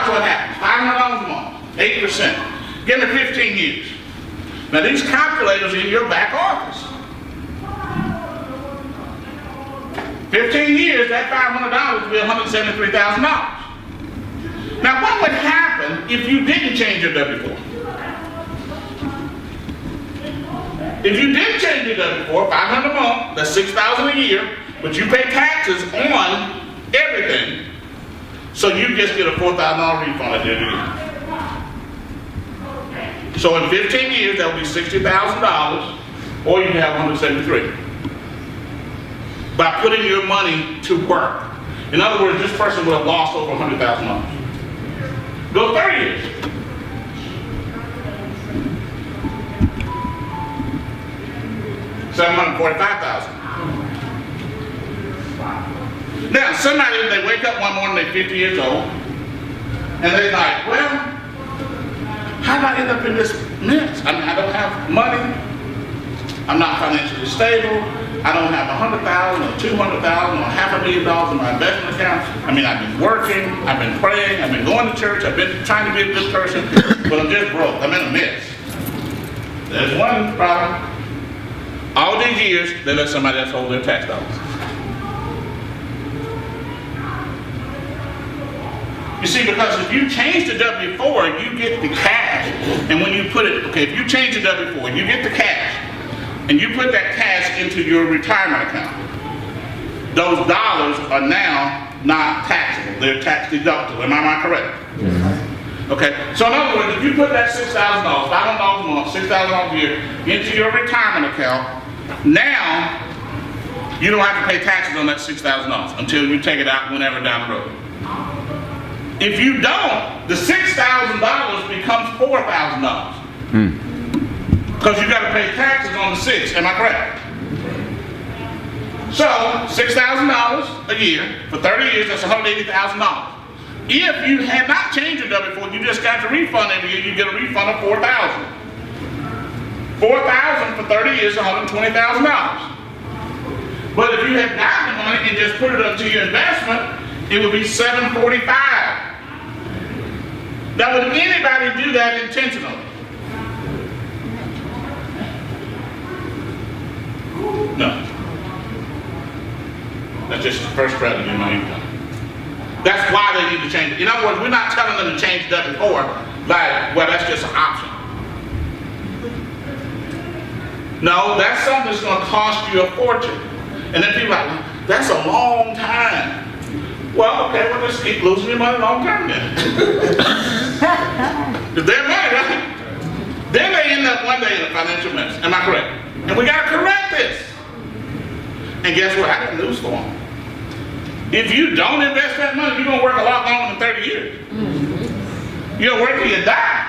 Watch what happens. $500 a month, 8%. Give me 15 years. Now these calculators are in your back office. 15 years, that $500 would be $173,000. Now what would happen if you didn't change your W-4? If you didn't change your W-4, $500 a month, that's $6,000 a year, but you pay taxes on everything, so you just get a $4,000 refund at the end of the year. So in 15 years, that would be $60,000, or you can have $173,000 by putting your money to work. In other words, this person would have lost over $100,000. Go 30 years. $745,000. Now, somebody, they wake up one morning, they're 50 years old, and they're like, well, how did I end up in this mess? I mean, I don't have money, I'm not financially stable, I don't have $100,000 or $200,000 or $500,000 in my investment account. I mean, I've been working, I've been praying, I've been going to church, I've been trying to be a good person, but I'm just broke, I'm in a mess. There's one problem. All these years, they let somebody else hold their tax dollars. You see, because if you change the W-4, you get the cash. And when you put it, okay, if you change the W-4, you get the cash. And you put that cash into your retirement account. Those dollars are now not taxable. They're tax deductible. Am I correct? Mm-hmm. Okay, so in other words, if you put that $6,000, $500 a month, $6,000 a year into your retirement account, now you don't have to pay taxes on that $6,000 until you take it out whenever down the road. If you don't, the $6,000 becomes $4,000. Because you got to pay taxes on the $6,000. Am I correct? So $6,000 a year for 30 years, that's $180,000. If you had not changed your W-4, you just got the refund every year, you get a refund of $4,000. $4,000 for 30 years, $120,000. But if you had gotten the money and just put it up to your investment, it would be $745,000. Now, would anybody do that intentionally? No. That's just the first strategy in my income. That's why they need to change it. In other words, we're not telling them to change W-4 like, well, that's just an option. No, that's something that's going to cost you a fortune. And then people are like, that's a long time. Well, okay, well, just keep losing your money long term then. It's their money, right? Then they end up one day in a financial mess. Am I correct? And we got to correct this. And guess what? I got news for them. If you don't invest that money, you're going to work a lot longer than 30 years. You're going to work till you die.